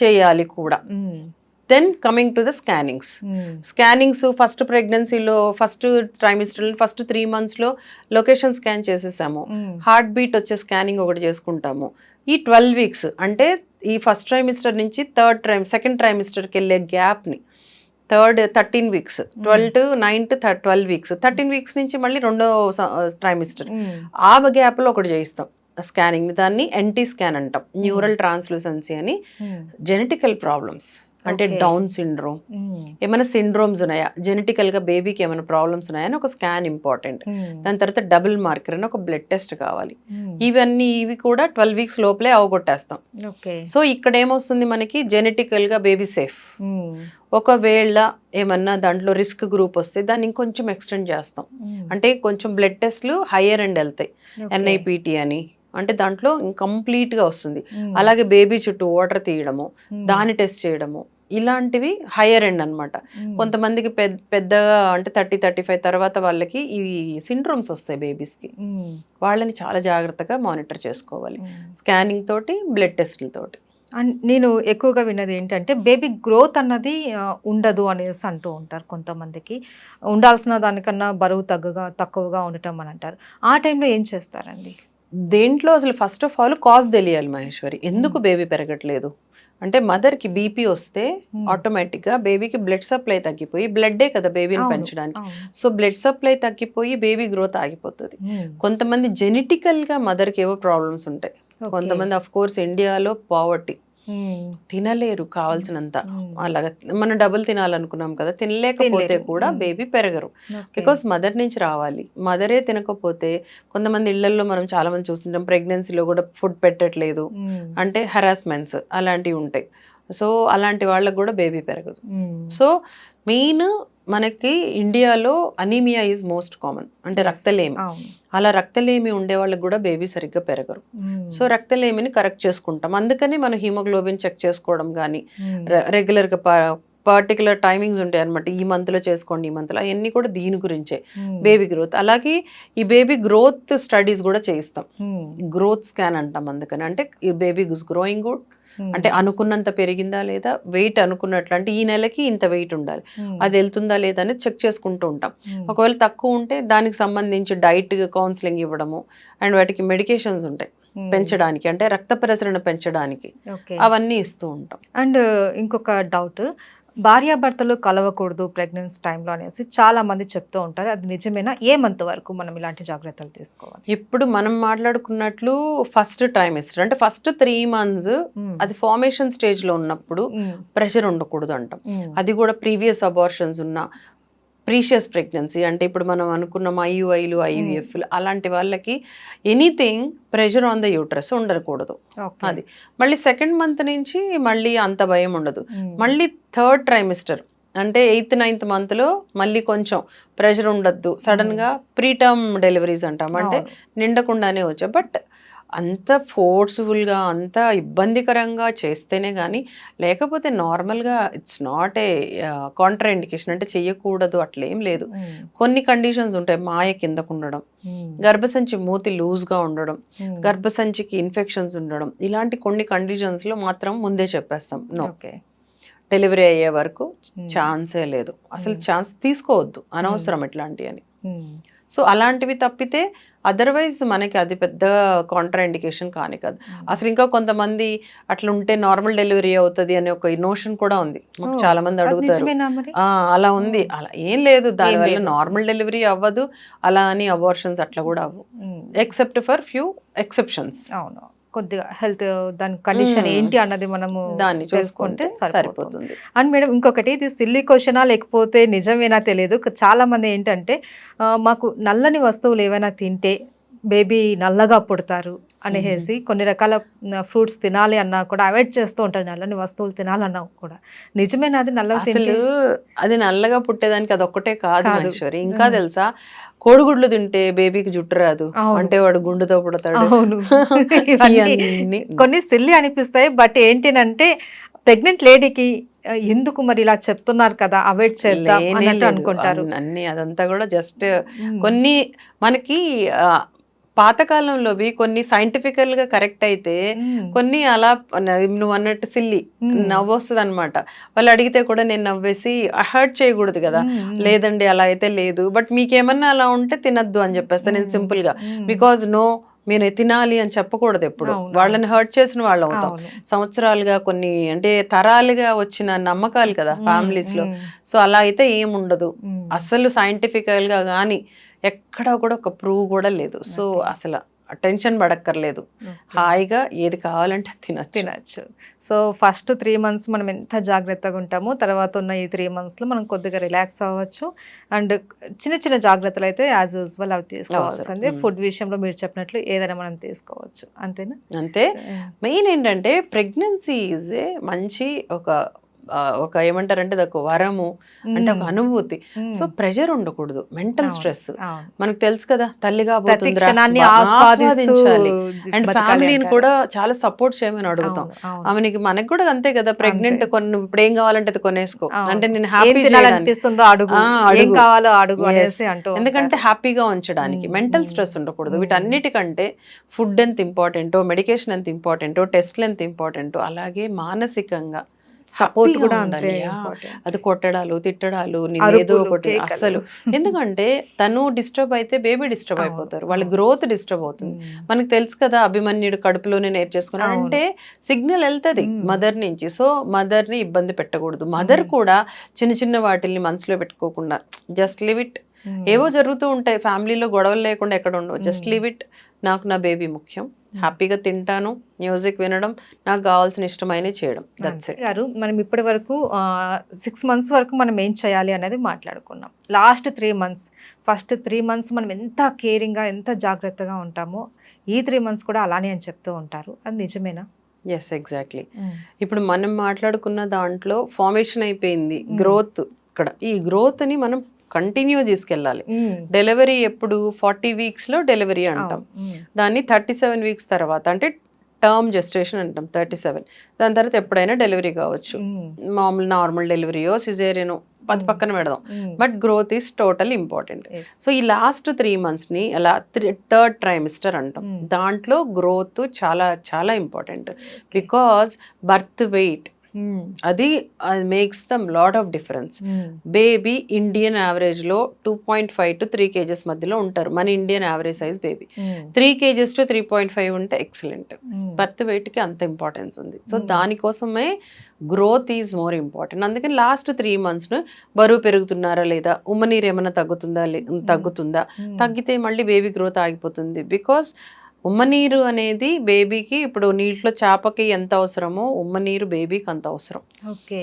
చేయాలి కూడా. Then coming to the scannings first ప్రెగ్నెన్సీలో ఫస్ట్ ట్రైమిస్టర్ ఫస్ట్ 3 monthsలో లొకేషన్ స్కాన్ చేసేసాము, హార్ట్ బీట్ వచ్చే స్కానింగ్ ఒకటి చేసుకుంటాము. ఈ 12 weeks అంటే ఈ ఫస్ట్ ట్రైమిస్టర్ నుంచి సెకండ్ ట్రైమిస్టర్కి వెళ్ళే గ్యాప్ని 13 weeks, 12 to 9 to 12 weeks, 13 weeks నుంచి మళ్ళీ రెండో ట్రైమిస్టర్, ఆ గ్యాప్లో ఒకటి చేయిస్తాం స్కానింగ్. దాన్ని ఎన్టీ స్కాన్ అంటాం, న్యూరల్ ట్రాన్స్లూసెన్సీ అని. జెనెటికల్ ప్రాబ్లమ్స్ అంటే డౌన్ సిండ్రోమ్, ఏమైనా సిండ్రోమ్స్ ఉన్నాయా, జెనెటికల్ గా బేబీకి ఏమైనా ప్రాబ్లమ్స్ ఉన్నాయా అని ఒక స్కాన్ ఇంపార్టెంట్. దాని తర్వాత డబుల్ మార్కర్ అని ఒక బ్లడ్ టెస్ట్ కావాలి. ఇవి కూడా 12 weeks లోపలే అవగొట్టేస్తాం. సో ఇక్కడ ఏమొస్తుంది మనకి, జెనెటికల్ గా బేబీ సేఫ్. ఒకవేళ ఏమన్నా దాంట్లో రిస్క్ గ్రూప్ వస్తే దాన్ని ఇంకొంచెం ఎక్స్టెండ్ చేస్తాం. అంటే కొంచెం బ్లడ్ టెస్ట్లు హయ్యర్ ఎండ్ వెళ్తాయి, NIPT అని, అంటే దాంట్లో కంప్లీట్గా వస్తుంది. అలాగే బేబీ చుట్టూ వాటర్ తీయడము, దాన్ని టెస్ట్ చేయడము, ఇలాంటివి హయ్యర్ ఎండ్ అనమాట. కొంతమందికి పెద్దగా అంటే 30-35 తర్వాత వాళ్ళకి ఈ సిండ్రోమ్స్ వస్తాయి బేబీస్కి, వాళ్ళని చాలా జాగ్రత్తగా మానిటర్ చేసుకోవాలి స్కానింగ్ తోటి, బ్లడ్ టెస్ట్లతోటి.
అండ్ నేను ఎక్కువగా విన్నది ఏంటంటే బేబీ గ్రోత్ అన్నది ఉండదు అనేసి అంటూ ఉంటారు. కొంతమందికి ఉండాల్సిన దానికన్నా బరువు తక్కువగా ఉండటం అని అంటారు. ఆ టైంలో ఏం చేస్తారండి?
దేంట్లో అసలు ఫస్ట్ ఆఫ్ ఆల్ కాజ్ తెలియాలి మహేశ్వరి, ఎందుకు బేబీ పెరగట్లేదు అంటే మదర్కి బీపీ వస్తే ఆటోమేటిక్గా బేబీకి బ్లడ్ సప్లై తగ్గిపోయి, బ్లడ్డే కదా బేబీని పెంచడానికి, సో బ్లడ్ సప్లై తగ్గిపోయి బేబీ గ్రోత్ ఆగిపోతుంది. కొంతమంది జెనెటికల్గా మదర్కి ఏవో ప్రాబ్లమ్స్ ఉంటాయి, కొంతమంది అఫ్ కోర్స్ ఇండియాలో పావర్టీ, తినలేరు కావాల్సినంత, అలాగా మనం డబుల్ తినాలనుకున్నాం కదా, తినలేకపోతే కూడా బేబీ పెరగరు, బికాస్ మదర్ నుంచి రావాలి. మదరే తినకపోతే, కొంతమంది ఇళ్లలో మనం చాలా మంది చూస్తుంటాం ప్రెగ్నెన్సీలో కూడా ఫుడ్ పెట్టట్లేదు అంటే హెరాస్మెంట్స్ అలాంటివి ఉంటాయి. సో అలాంటి వాళ్ళకు కూడా బేబీ పెరగదు. సో మెయిన్ మనకి ఇండియాలో అనీమియా ఈజ్ మోస్ట్ కామన్, అంటే రక్తలేమి. అలా రక్తలేమి ఉండే వాళ్ళకి కూడా బేబీ సరిగ్గా పెరగరు. సో రక్తలేమిని కరెక్ట్ చేసుకుంటాం, అందుకని మనం హిమోగ్లోబిన్ చెక్ చేసుకోవడం కానీ, రెగ్యులర్గా పర్టికులర్ టైమింగ్స్ ఉంటాయి అనమాట, ఈ మంత్లో చేసుకోండి, ఈ మంత్లో, అవన్నీ కూడా దీని గురించే బేబీ గ్రోత్. అలాగే ఈ బేబీ గ్రోత్ స్టడీస్ కూడా చేయిస్తాం, గ్రోత్ స్కాన్ అంటాం. అందుకని అంటే ఈ బేబీ ఇస్ గ్రోయింగ్ గుడ్, అంటే అనుకున్నంత పెరిగిందా లేదా, వెయిట్ అనుకున్నట్లు, అంటే ఈ నెలకి ఇంత వెయిట్ ఉండాలి, అది వెళ్తుందా లేదా అనేది చెక్ చేసుకుంటూ ఉంటాం. ఒకవేళ తక్కువ ఉంటే దానికి సంబంధించి డైట్ కౌన్సిలింగ్ ఇవ్వడము, అండ్ వాటికి మెడికేషన్స్ ఉంటాయి పెంచడానికి, అంటే రక్త ప్రసరణ పెంచడానికి, అవన్నీ ఇస్తూ ఉంటాం.
అండ్ ఇంకొక డౌట్, భార్యాభర్తలు కలవకూడదు ప్రెగ్నెన్సీ టైంలో అనేసి చాలా మంది చెప్తూ ఉంటారు. అది నిజమేనా? ఏ మంత్ వరకు మనం ఇలాంటి జాగ్రత్తలు తీసుకోవాలి?
ఇప్పుడు మనం మాట్లాడుకున్నట్లు ఫస్ట్ ట్రైమిస్టర్ అంటే ఫస్ట్ 3 మంత్స్ అది ఫార్మేషన్ స్టేజ్ లో ఉన్నప్పుడు ప్రెషర్ ఉండకూడదు అంటాం. అది కూడా ప్రీవియస్ అబార్షన్స్ ఉన్న ప్రీషియస్ ప్రెగ్నెన్సీ అంటే ఇప్పుడు మనం అనుకున్న ఐయుఐలు ఐవీఎఫ్లు అలాంటి వాళ్ళకి anything pressure on the uterus ఉండకూడదు. అది మళ్ళీ సెకండ్ మంత్ నుంచి మళ్ళీ అంత భయం ఉండదు. మళ్ళీ థర్డ్ ట్రైమిస్టర్ అంటే 8th 9th మంత్లో మళ్ళీ కొంచెం ప్రెషర్ ఉండద్దు. సడన్గా ప్రీటర్మ్ డెలివరీస్ అంటాం, అంటే నిండకుండానే వచ్చాయి. బట్ అంత ఫోర్స్ఫుల్గా అంత ఇబ్బందికరంగా చేస్తేనే కానీ, లేకపోతే నార్మల్గా it's not a Contra indication అంటే చెయ్యకూడదు అట్లేం లేదు. కొన్ని కండిషన్స్ ఉంటాయి, మాయ కిందకు ఉండడం, గర్భసంచి మూతి లూజ్గా ఉండడం, గర్భసంచికి ఇన్ఫెక్షన్స్ ఉండడం, ఇలాంటి కొన్ని కండిషన్స్లో మాత్రం ముందే చెప్పేస్తాం నో, డెలివరీ అయ్యే వరకు ఛాన్సే లేదు, అసలు ఛాన్స్ తీసుకోవద్దు, అనవసరం ఇట్లాంటివి అని. సో అలాంటివి తప్పితే అదర్వైజ్ మనకి అది పెద్ద కాంట్రా ఇండికేషన్ కాని కాదు. అసలు ఇంకా కొంతమంది అట్లా ఉంటే నార్మల్ డెలివరీ అవుతుంది అనే ఒక నోషన్ కూడా ఉంది. మాకు చాలా మంది అడుగుతారు, అలా ఉంది, అలా ఏం లేదు, దానివల్ల నార్మల్ డెలివరీ అవ్వదు, అలా అని అబార్షన్స్ అట్లా కూడా అవ్వవు, ఎక్సెప్ట్ ఫర్ ఫ్యూ ఎక్సెప్షన్స్.
అవును, కొద్దిగా హెల్త్ దాని కండిషన్ ఏంటి అన్నది మనము
దాన్ని చూసుకుంటే సరిపోతుంది.
అండ్ మేడం ఇంకొకటి, ఇది సిల్లీ క్వశ్చనా లేకపోతే నిజమేనా తెలియదు, చాలా మంది ఏంటంటే మాకు నల్లని వస్తువులు ఏవైనా తింటే బేబీ నల్లగా పుడతారు అనేసి కొన్ని రకాల ఫ్రూట్స్ తినాలి అన్నా కూడా అవాయిడ్ చేస్తూ ఉంటారు, నల్లని వస్తువులు తినాలన్నా కూడా. నిజమేనా అది నల్లగా?
అసలు అది నల్లగా పుట్టేదానికి అది ఒక్కటే కాదు మహేశ్వరి, ఇంకా తెలుసా, కోడిగుడ్లు తింటే బేబీకి జుట్టు రాదు అంటే వాడు గుండుతో పుడతాడు.
కొన్ని సిల్లీ అనిపిస్తాయి, బట్ ఏంటంటే ప్రెగ్నెంట్ లేడీకి ఎందుకు మరి ఇలా చెప్తున్నారు కదా, అవాయిడ్ చేద్దాం అన్నట్టు అనుకుంటారు
అన్ని. అదంతా కూడా జస్ట్ కొన్ని మనకి పాతకాలంలోవి కొన్ని సైంటిఫికల్ గా కరెక్ట్ అయితే కొన్ని అలా నువ్వు అన్నట్టు సిల్లి నవ్వు వస్తుంది అనమాట. వాళ్ళు అడిగితే కూడా నేను నవ్వేసి హర్ట్ చేయకూడదు కదా, లేదండి అలా అయితే లేదు, బట్ మీకేమన్నా అలా ఉంటే తినద్దు అని చెప్పేస్తా నేను సింపుల్ గా. బికాజ్ నో, మీరు తినాలి అని చెప్పకూడదు ఎప్పుడు, వాళ్ళని హర్ట్ చేసిన వాళ్ళు అవుతాం. సంవత్సరాలుగా కొన్ని అంటే తరాలుగా వచ్చిన నమ్మకాలు కదా ఫ్యామిలీస్ లో. సో అలా అయితే ఏముండదు అసలు, సైంటిఫికల్ గా కానీ ఎక్కడా కూడా ఒక ప్రూవ్ కూడా లేదు. సో అసలు టెన్షన్ పడక్కర్లేదు, హాయిగా ఏది కావాలంటే తినచ్చు.
సో ఫస్ట్ 3 months మనం ఎంత జాగ్రత్తగా ఉంటామో, తర్వాత ఉన్న ఈ 3 monthsలో మనం కొద్దిగా రిలాక్స్ అవ్వచ్చు. అండ్ చిన్న చిన్న జాగ్రత్తలు అయితే యాజ్ యూజువల్ అవి తీసుకోవాల్సిందే. ఫుడ్ విషయంలో మీరు చెప్పినట్లు ఏదైనా మనం తీసుకోవచ్చు, అంతేనా?
అంతే. మెయిన్ ఏంటంటే ప్రెగ్నెన్సీ ఈజ్ ఏ మంచి ఒక ఏమంటారంటే ఒక వరము, అంటే ఒక అనుభూతి. సో ప్రెషర్ ఉండకూడదు, మెంటల్ స్ట్రెస్. మనకు తెలుసు కదా, తల్లిగా ఆస్వాదించాలి. అండ్ ఫ్యామిలీని కూడా చాలా సపోర్ట్ చేయమని అడుగుతాం. ఆమెకి మనకు కూడా అంతే కదా, ప్రెగ్నెంట్ కొన్ని ఇప్పుడు ఏం కావాలంటే అది కొనేసుకో, అంటే నేను హ్యాపీ ఎందుకంటే హ్యాపీగా ఉంచడానికి. మెంటల్ స్ట్రెస్ ఉండకూడదు. వీటన్నిటికంటే ఫుడ్ ఎంత ఇంపార్టెంటో, మెడికేషన్ ఎంత ఇంపార్టెంటో, టెస్ట్లు ఎంత ఇంపార్టెంటో, అలాగే మానసికంగా సపోర్ట్ కూడా ఉండాలి. అది కొట్టడాలు తిట్టడాలు ఏదో ఒకటి అస్సలు, ఎందుకంటే తను డిస్టర్బ్ అయితే బేబీ డిస్టర్బ్ అయిపోతారు, వాళ్ళ గ్రోత్ డిస్టర్బ్ అవుతుంది. మనకు తెలుసు కదా, అభిమన్యుడు కడుపులోనే నేర్చేసుకున్నాడు అంటే సిగ్నల్ వెళ్తుంది మదర్ నుంచి. సో మదర్ ని ఇబ్బంది పెట్టకూడదు. మదర్ కూడా చిన్న చిన్న వాటిల్ని మనసులో పెట్టుకోకుండా జస్ట్ లివ్ ఇట్. ఏవో జరుగుతూ ఉంటాయి ఫ్యామిలీలో, గొడవలు లేకుండా ఎక్కడ ఉండవు, జస్ట్ లివ్ ఇట్. నాకు నా బేబీ ముఖ్యం, హ్యాపీగా తింటాను, మ్యూజిక్ వినడం, నాకు కావాల్సిన ఇష్టమైన చేయడం, దట్స్ ఇట్.
గారు మనం ఇప్పటి వరకు 6 months వరకు మనం ఏం చేయాలి అనేది మాట్లాడుకున్నాం. లాస్ట్ 3 months, ఫస్ట్ 3 months మనం ఎంత కేరింగ్గా ఎంత జాగ్రత్తగా ఉంటామో ఈ 3 months కూడా అలానే అని చెప్తూ ఉంటారు, అది నిజమేనా?
Yes, exactly. ఇప్పుడు మనం మాట్లాడుకున్న దాంట్లో ఫార్మేషన్ అయిపోయింది, గ్రోత్. ఇక్కడ ఈ గ్రోత్ ని మనం కంటిన్యూ తీసుకెళ్ళాలి. డెలివరీ ఎప్పుడు 40 weeks లో డెలివరీ అంటాం, దాన్ని 37 weeks తర్వాత అంటే టర్మ్ జెస్టేషన్ అంటాం 37. దాని తర్వాత ఎప్పుడైనా డెలివరీ కావచ్చు, మామూలు నార్మల్ డెలివరీయో సిజేరియనో అది పక్కన పెడదాం, but growth is total important. So ఈ లాస్ట్ 3 months ని అలా థర్డ్ ట్రైమిస్టర్ అంటాం. దాంట్లో గ్రోత్ చాలా చాలా ఇంపార్టెంట్, బికాజ్ బర్త్ వెయిట్ అది makes the lot of difference. Baby Indian average లో 2.5 to 3 kgs మధ్యలో ఉంటారు, మన Indian average size baby. 3 kgs to 3.5 ఉంటే ఎక్సలెంట్. బర్త్ వెయిట్ కి అంత ఇంపార్టెన్స్ ఉంది. సో దానికోసమే గ్రోత్ ఈజ్ మోర్ ఇంపార్టెంట్. అందుకని లాస్ట్ 3 months బరువు పెరుగుతున్నారా లేదా, ఉమ్మనీరు ఏమైనా తగ్గుతుందా, తగ్గితే మళ్ళీ బేబీ గ్రోత్ ఆగిపోతుంది. బికాస్ ఉమ్మనీరు అనేది బేబీకి, ఇప్పుడు నీటిలో చేపకి ఎంత అవసరమో ఉమ్మనీరు బేబీకి అంత అవసరం.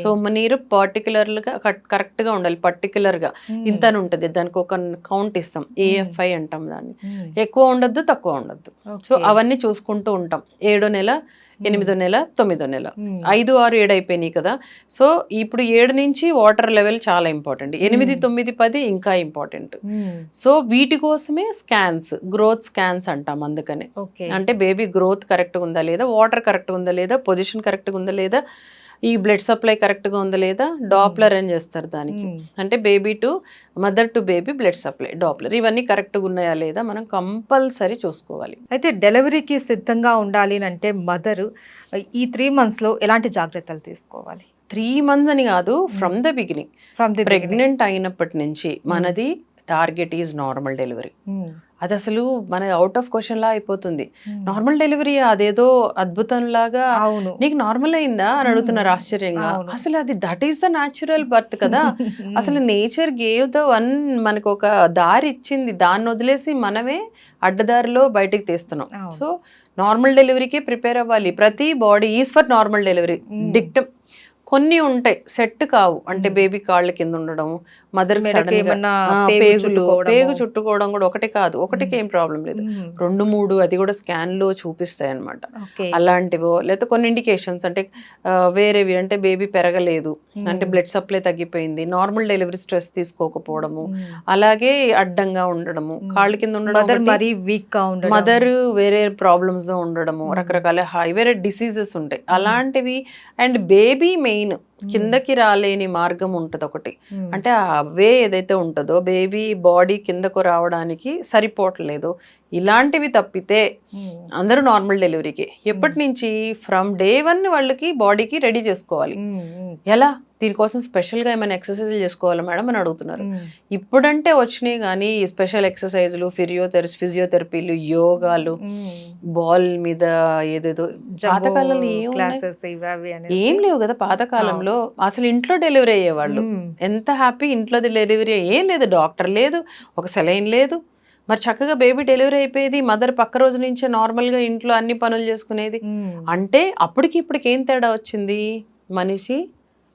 సో ఉమ్మనీరు పర్టికులర్గా కరెక్ట్గా ఉండాలి. పర్టికులర్గా ఇంత అని ఉంటుంది, దానికి ఒక కౌంట్ ఇస్తాం, AFI అంటాం దాన్ని. ఎక్కువ ఉండద్దు, తక్కువ ఉండద్దు. సో అవన్నీ చూసుకుంటూ ఉంటాం. 7వ నెల, 8వ నెల, 9వ నెల, 5, 6, 7 అయిపోయినాయి కదా. సో ఇప్పుడు 7 నుంచి వాటర్ లెవెల్ చాలా ఇంపార్టెంట్, 8, 9, 10 ఇంకా ఇంపార్టెంట్. సో వీటి కోసమే స్కాన్స్, గ్రోత్ స్కాన్స్ అంటాం. అందుకనే అంటే బేబీ గ్రోత్ కరెక్ట్గా ఉందా లేదా, వాటర్ కరెక్ట్గా ఉందా లేదా, పొజిషన్ కరెక్ట్గా ఉందా లేదా, ఈ బ్లడ్ సప్లై కరెక్ట్గా ఉందా లేదా, డాప్లర్ అని చేస్తారు దానికి. అంటే baby to mother to baby blood supply, Doppler, ఇవన్నీ కరెక్ట్గా ఉన్నాయా లేదా మనం కంపల్సరీ చూసుకోవాలి.
అయితే డెలివరీకి సిద్ధంగా ఉండాలి అంటే మదర్ ఈ 3 months లో ఎలాంటి జాగ్రత్తలు తీసుకోవాలి?
3 months అని కాదు, ఫ్రమ్ ద బిగినింగ్, ప్రెగ్నెంట్ అయినప్పటి నుంచి మనది టార్గెట్ ఈజ్ నార్మల్ డెలివరీ. అది అసలు మన అవుట్ ఆఫ్ క్వశ్చన్ లా అయిపోతుంది. నార్మల్ డెలివరీ అదేదో అద్భుతంలాగా, నీకు నార్మల్ అయిందా అని అడుగుతున్నారు ఆశ్చర్యంగా. అసలు అది that is the natural birth కదా. అసలు నేచర్ గేవ్ ద వన్, మనకు ఒక దారి ఇచ్చింది, దాన్ని వదిలేసి మనమే అడ్డదారిలో బయటికి తీస్తున్నాం. సో నార్మల్ డెలివరీకే ప్రిపేర్ అవ్వాలి. ప్రతి body is for normal delivery. Dictum కొన్ని ఉంటాయి, సెట్ కావు. అంటే బేబీ కాళ్ళ కింద ఉండడం, మదర్ పేగు చుట్టుకోవడం కూడా ఒకటి కాదు. ఒకటికి ఏం ప్రాబ్లం లేదు, 2, 3 అది కూడా స్కాన్ లో చూపిస్తాయి అనమాట. అలాంటివో లేదా కొన్ని ఇండికేషన్స్, అంటే వేరేవి, అంటే బేబీ పెరగలేదు, అంటే బ్లడ్ సప్లై తగ్గిపోయింది, నార్మల్ డెలివరీ స్ట్రెస్ తీసుకోకపోవడము, అలాగే అడ్డంగా ఉండడము, కాళ్ళ కింద ఉండడం, మదర్ వేరే ప్రాబ్లమ్స్ తో ఉండడము, రకరకాల వేరే డిసీజెస్ ఉంటాయి అలాంటివి. అండ్ బేబీ మెయిన్ కిందకి రాలేని మార్గం ఉంటుంది ఒకటి, అంటే ఆ వే ఏదైతే ఉంటుందో బేబీ బాడీ కిందకు రావడానికి సరిపోవట్లేదు, ఇలాంటివి తప్పితే అందరూ నార్మల్ డెలివరీకి. ఎప్పటి నుంచి, ఫ్రమ్ డే 1 వాళ్ళకి బాడీకి రెడీ చేసుకోవాలి. ఎలా, దీనికోసం స్పెషల్గా ఏమైనా ఎక్సర్సైజ్లు చేసుకోవాలా మేడం అని అడుగుతున్నారు. ఇప్పుడంటే వచ్చినాయి కానీ స్పెషల్ ఎక్సర్సైజ్లు, ఫిజియోథెరపీలు, యోగాలు, బాల్ మీద ఏదేదో, పాతకాలంలో ఏం లేవు కదా. పాతకాలంలో అసలు ఇంట్లో డెలివరీ అయ్యేవాళ్ళు, ఎంత హ్యాపీ. ఇంట్లో డెలివరీ ఏం లేదు, డాక్టర్ లేదు, ఒక సెలైన్ లేదు, మరి చక్కగా బేబీ డెలివరీ అయిపోయేది. మదర్ పక్క రోజు నుంచే నార్మల్గా ఇంట్లో అన్ని పనులు చేసుకునేది. అంటే అప్పటికి ఇప్పటికి ఏం తేడా వచ్చింది, మనిషి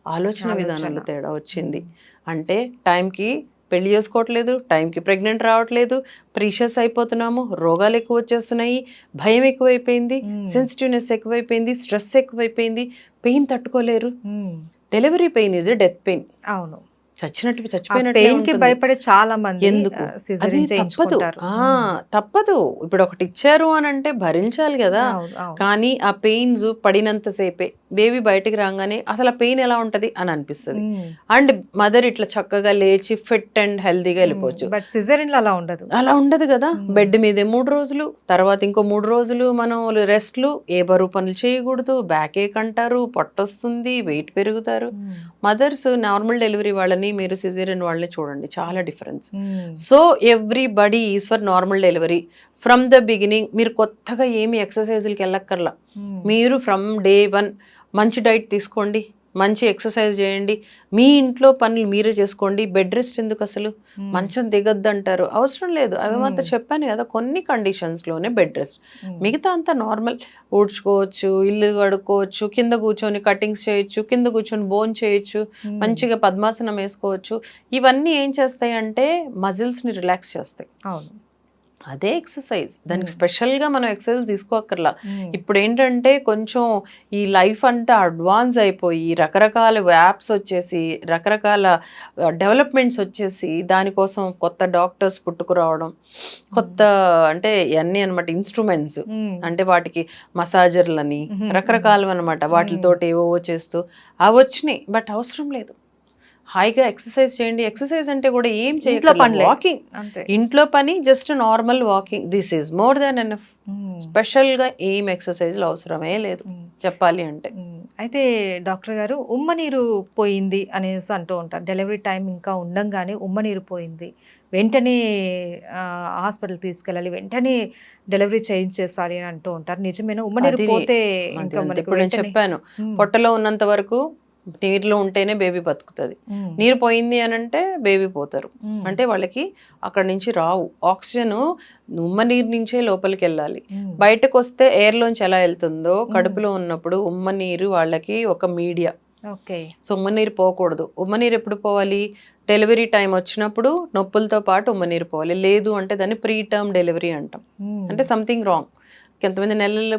ఆలోచన విధానంలో తేడా వచ్చింది. అంటే టైంకి పెళ్లి చేసుకోవట్లేదు, టైంకి ప్రెగ్నెంట్ రావట్లేదు, ప్రీషియస్ అయిపోతున్నాము, రోగాలు ఎక్కువ వచ్చేస్తున్నాయి, భయం ఎక్కువైపోయింది, సెన్సిటివ్నెస్ ఎక్కువైపోయింది, స్ట్రెస్ ఎక్కువైపోయింది, పెయిన్ తట్టుకోలేరు. Delivery pain is death pain. అవును, చచ్చిపోయినట్టు
భయపడే చాలా మంది.
ఎందుకు అది తప్పదు. ఇప్పుడు ఒకటి ఇచ్చారు అని అంటే భరించాలి కదా. కానీ ఆ పెయిన్స్ పడినంతసేపే, బేబీ బయటికి రాగానే అసలు ఆ పెయిన్ ఎలా ఉంటది అని అనిపిస్తుంది. అండ్ మదర్ ఇట్లా చక్కగా లేచి ఫిట్ అండ్ హెల్దీగా వెళ్ళిపోవచ్చు. అలా ఉండదు కదా. బెడ్ మీదే 3 రోజులు, తర్వాత ఇంకో 3 రోజులు మనం రెస్ట్లు, ఏ బరువు పనులు చేయకూడదు, బ్యాక్ ఏక్ అంటారు, పొట్టొస్తుంది, వెయిట్ పెరుగుతారు. మదర్స్ నార్మల్ డెలివరీ వాళ్ళని మీరు సిజేరియన్ వాళ్ళని చూడండి, చాలా difference. So everybody is for normal delivery from the beginning. మీరు కొత్తగా ఏమి ఎక్సర్సైజ్లకి వెళ్ళక్కర్లా. మీరు ఫ్రమ్ డే 1 మంచి డైట్ తీసుకోండి, మంచి ఎక్సర్సైజ్ చేయండి, మీ ఇంట్లో పనులు మీరే చేసుకోండి. బెడ్ రెస్ట్ ఎందుకు, అసలు మంచం దిగద్దు అంటారు, అవసరం లేదు. అవి మాత్రం చెప్పాను కదా, కొన్ని కండిషన్స్లోనే బెడ్ రెస్ట్, మిగతా అంతా నార్మల్. ఊడ్చుకోవచ్చు, ఇల్లు కడుక్కోవచ్చు, కింద కూర్చొని కటింగ్స్ చేయొచ్చు, కింద కూర్చొని బోన్ చేయొచ్చు, మంచిగా పద్మాసనం వేసుకోవచ్చు. ఇవన్నీ ఏం చేస్తాయి అంటే మజిల్స్ని రిలాక్స్ చేస్తాయి. అవును, అదే ఎక్సర్సైజ్. దానికి స్పెషల్గా మనం ఎక్సర్సైజ్ తీసుకోక్కర్లా. ఇప్పుడు ఏంటంటే కొంచెం ఈ లైఫ్ అంతా అడ్వాన్స్ అయిపోయి రకరకాల యాప్స్ వచ్చేసి, రకరకాల డెవలప్మెంట్స్ వచ్చేసి, దానికోసం కొత్త డాక్టర్స్ పుట్టుకురావడం, కొత్త అంటే అన్నీ అనమాట ఇన్స్ట్రుమెంట్స్, అంటే వాటికి మసాజర్లని రకరకాలు అనమాట, వాటితోటి ఏవో చేస్తూ అవి వచ్చినాయి. బట్ అవసరం లేదు, హాయిగా ఎక్సర్సైజ్ చేయండి. ఎక్సర్సైజ్ అంటే కూడా ఏం చేయట్లేదు, వాకింగ్, ఇంట్లో పని, just normal walking, this is more than enough. స్పెషల్గా ఏం ఎక్సర్సైజ్లు అవసరమే లేదు చెప్పాలి అంటే.
అయితే డాక్టర్ గారు ఉమ్మ నీరు పోయింది అనేసి అంటూ ఉంటారు. డెలివరీ టైం ఇంకా ఉండంగానే ఉమ్మ నీరు పోయింది. వెంటనే హాస్పిటల్ తీసుకెళ్ళాలి. వెంటనే డెలివరీ చేయించేసాలి అని అంటూ ఉంటారు. నిజమేనా? ఉమ్మ నీరు
అది
పోతే
అది
ఇంకా
అంతే.
మనకి
ఇప్పుడు నేను
వెంటనే
చెప్పాను,
హ్మ్.
పొట్టలో ఉన్నంత వరకు నీరులో ఉంటేనే బేబీ బతుకుతుంది.
హ్మ్.
నీరు పోయింది అని అంటే బేబీ పోతారు.
హ్మ్.
అంటే వాళ్ళకి అక్కడ నుంచి రావు. ఆక్సిజన్ ఉమ్మ నీరు నుంచే లోపలికి వెళ్ళాలి.
హ్మ్.
బయటకు వస్తే ఎయిర్లోంచి ఎలా వెళ్తుందో
హ్మ్.
కడుపులో ఉన్నప్పుడు ఉమ్మ నీరు వాళ్ళకి ఒక మీడియా.
ఓకే.
సో ఉమ్మ నీరు పోకూడదు. ఉమ్మ నీరు ఎప్పుడు పోవాలి? డెలివరీ టైం వచ్చినప్పుడు నొప్పులతో పాటు ఉమ్మ నీరు పోవాలి. లేదు అంటే దాన్ని ప్రీ టర్మ్ డెలివరీ అంటాం.
హ్మ్.
అంటే సంథింగ్ రాంగ్. కొంతమంది నెలలు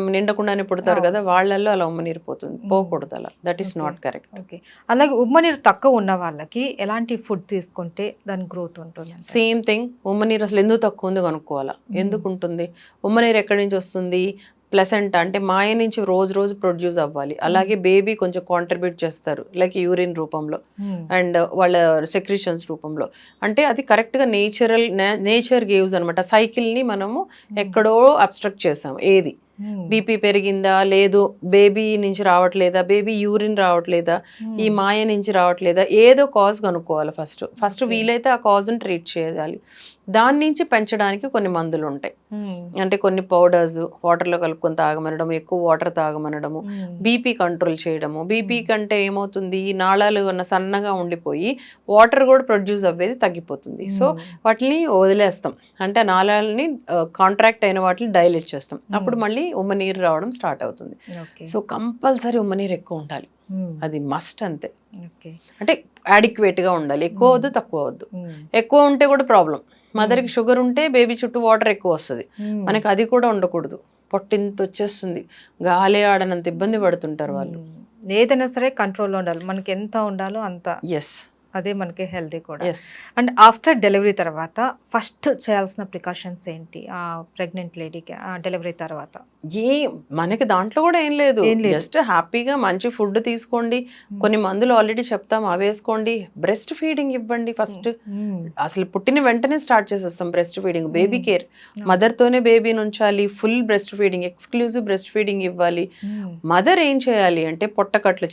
నిండకుండానే పుడతారు కదా,
అవును.
వాళ్ళల్లో అలా ఉమ్మ నీరు పోతుంది.
హ్మ్.
పోకూడదు అలా. That is
okay.
Not correct.
Okay. అలాగే ఉమ్మ నీరు తక్కువ ఉన్న వాళ్ళకి ఎలాంటి ఫుడ్ తీసుకుంటే దాని గ్రోత్ ఉంటుందంటారు?
సేమ్ థింగ్, ఉమ్మ నీరు అసలు ఎందుకు తక్కువ ఉంది కనుక్కోవాలా.
హ్మ్.
ఎందుకు ఉంటుంది? ఉమ్మ నీరు ఎక్కడి నుంచి వస్తుంది? ప్లసెంటా అంటే మాయ నుంచి రోజు రోజు ప్రొడ్యూస్ అవ్వాలి.
హ్మ్.
అలాగే బేబీ కొంచెం కాంట్రిబ్యూట్ చేస్తారు, లైక్ యూరిన్ రూపంలో
హ్మ్.
అండ్ వాళ్ళ సెక్రిషన్స్ రూపంలో. అంటే అది కరెక్ట్గా నేచర్ గేవ్స్ అనమాట. సైకిల్ని మనము
హ్మ్.
ఎక్కడో అబ్స్ట్రక్ట్ చేసాం. ఏది
హ్మ్.
బీపీ పెరిగిందా, లేదు బేబీ నుంచి రావట్లేదా, బేబీ యూరిన్ రావట్లేదా, ఈ
హ్మ్.
మాయ నుంచి రావట్లేదా, ఏదో కాజ్ కనుక్కోవాలి. First
okay.
వీలైతే ఆ కాజ్ని ట్రీట్ చేయాలి. దాని నుంచి పెంచడానికి కొన్ని మందులు ఉంటాయి.
హ్మ్.
అంటే కొన్ని పౌడర్స్ వాటర్లో కలుపుకొని తాగమనడం, ఎక్కువ వాటర్ తాగమనడము,
హ్మ్.
బీపీ కంట్రోల్ చేయడము. బీపీ
హ్మ్.
కంటే ఏమవుతుంది, నాళాలు సన్నగా ఉండిపోయి వాటర్ కూడా ప్రొడ్యూస్ అవ్వేది తగ్గిపోతుంది. సో
హ్మ్.
వాటిని వదిలేస్తాం. అంటే ఆ నాళాలని కాంట్రాక్ట్ అయిన వాటిని డైలేట్ చేస్తాం. అప్పుడు
హ్మ్.
మళ్ళీ ఉమ్మ నీరు రావడం స్టార్ట్ అవుతుంది.
ఓకే.
సో కంపల్సరీ ఉమ్మ నీరు ఎక్కువ ఉండాలి.
హ్మ్.
అది మస్ట్ అంతే.
ఓకే.
అంటే యాడిక్వేట్గా ఉండాలి. ఎక్కువ
హ్మ్.
వద్దు, తక్కువ వద్దు.
హ్మ్.
ఎక్కువ ఉంటే కూడా ప్రాబ్లం.
హ్మ్.
మదర్కి షుగర్ ఉంటే బేబీ చుట్టూ వాటర్ ఎక్కువ వస్తుంది.
హ్మ్.
మనకి అది కూడా ఉండకూడదు. పొట్టింత వచ్చేస్తుంది, గాలి ఆడనంత ఇబ్బంది పడుతుంటారు వాళ్ళు.
హ్మ్. ఏదైనా సరే కంట్రోల్‌లో ఉండాలి. మనకి ఎంత ఉండాలో అంత.
ఎస్.
అదే మనకి హెల్తీ కూడా.
ఎస్.
అండ్ ఆఫ్టర్ డెలివరీ తర్వాత ఫస్ట్ చేయాల్సిన ప్రికాషన్స్ ఏంటి? ప్రెగ్నెంట్ లేడీకి డెలివరీ తర్వాత?
ఏ మనకి దాంట్లో కూడా ఏం లేదు.
ఏం లేదు.
జస్ట్ హ్యాపీగా మంచి ఫుడ్ తీసుకోండి.
హ్మ్.
కొన్ని మందులు ఆల్రెడీ చెప్తాం, అవేసుకోండి. బ్రెస్ట్ ఫీడింగ్ ఇవ్వండి
హ్మ్.
ఫస్ట్.
హ్మ్.
అసలు పుట్టిన వెంటనే స్టార్ట్ చేసేస్తాం బ్రెస్ట్ ఫీడింగ్. బేబీ
హ్మ్.
కేర్
అవును.
మదర్తోనే బేబీని ఉంచాలి. Full breast feeding, exclusive breast feeding ఇవ్వాలి.
హ్మ్.
మదర్ ఏం చేయాలి అంటే పొట్టకట్లు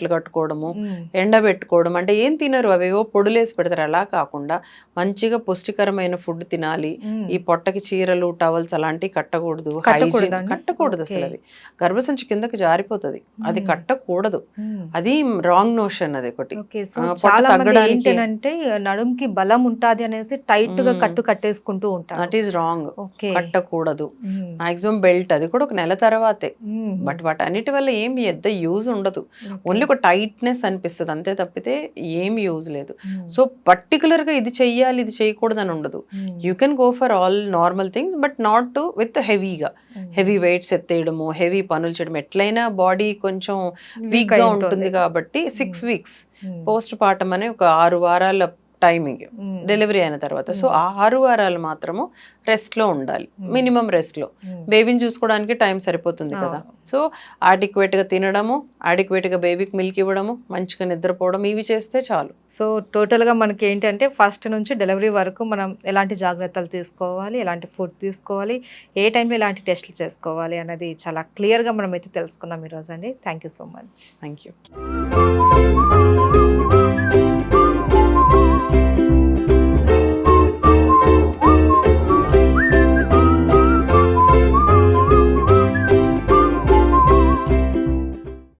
కట్టుకోవడము,
హ్మ్.
ఎండబెట్టుకోవడం. అంటే ఏం తినరు, అవేవో పొడులేసి పెడతారు. అలా కాకుండా మంచిగా పుష్టికరమైన ఫుడ్ తినాలి.
హ్మ్.
ఈ పొట్టకి చీరలు, టవల్స్ అలాంటివి కట్టకూడదు. హైజీన్
కట్టకూడదా అండి?
కట్టకూడదు
ఓకే.
అసలు. అవి గర్భసంచి కిందకి జారిపోతుంది. అది
హ్మ్.
కట్టకూడదు.
హ్మ్.
అది రాంగ్ నోషన్ అది ఒకటి.
ఓకే. సో,
పొట్ట
చాలా మంది
తగ్గడానికి
ఏంటనంటే నడుముకి బలం ఉంటాది అనేసి టైట్‌గా
హ్మ్.
కట్టేసుకుంటూ ఉంటారు.
That is wrong.
ఓకే.
కట్టకూడదు.
హ్మ్.
మాక్సిమం బెల్ట్ అది కూడా ఒక నెల తర్వాతే.
హుహు.
బట్ వాటన్నిటి వల్ల ఏం పెద్ద యూజ్ ఉండదు.
ఓకే.
ఓన్లీ ఒక టైట్‌నెస్ అనిపిస్తది అంతే తప్పితే ఏం యూజ్ లేదు.
హ్మ్.
సో పర్టిక్యులర్‌గా ఇది చెయ్యాలి, ఇది చేయకూడదని ఉండదు.
హ్మ్.
You can go for all normal things but not with హెవీగా.
హ్మ్.
హెవీ వెయిట్స్ ఎత్తేయడము, హెవీ పనులు చేయడం. ఎట్లయినా బాడీ కొంచెం
వీక్
వీక్‌గా
అయి ఉంటుంది.
ఉంటుంది కాబట్టి
హ్మ్.
6 వీక్స్
హ్మ్.
పోస్ట్ పార్టమ్ అనే ఒక 6 వారాల టైమింగ్
హ్మ్.
డెలివరీ అయిన తర్వాత. సో
హ్మ్.
ఆ 6 వారాలు మాత్రము రెస్ట్‌లో ఉండాలి.
హ్మ్.
మినిమం రెస్ట్‌లో.
హ్మ్.
బేబీని చూసుకోవడానికి టైం సరిపోతుంది కదా.
అవును.
సో అడిక్వేట్‌గా తినడము, అడిక్వేట్‌గా బేబీకి మిల్క్ ఇవ్వడము, మంచిగా నిద్రపోవడం, ఇవి చేస్తే చాలు.
సో, టోటల్‌గా మనకేంటంటే ఫస్ట్ నుంచి డెలివరీ వరకు మనం ఎలాంటి జాగ్రత్తలు తీసుకోవాలి, ఎలాంటి ఫుడ్ తీసుకోవాలి, ఏ టైంలో ఎలాంటి టెస్టులు చేసుకోవాలి అన్నది చాలా క్లియర్‌గా మనమైతే తెలుసుకున్నాం ఈరోజండి. Thank you so much.
Thank you.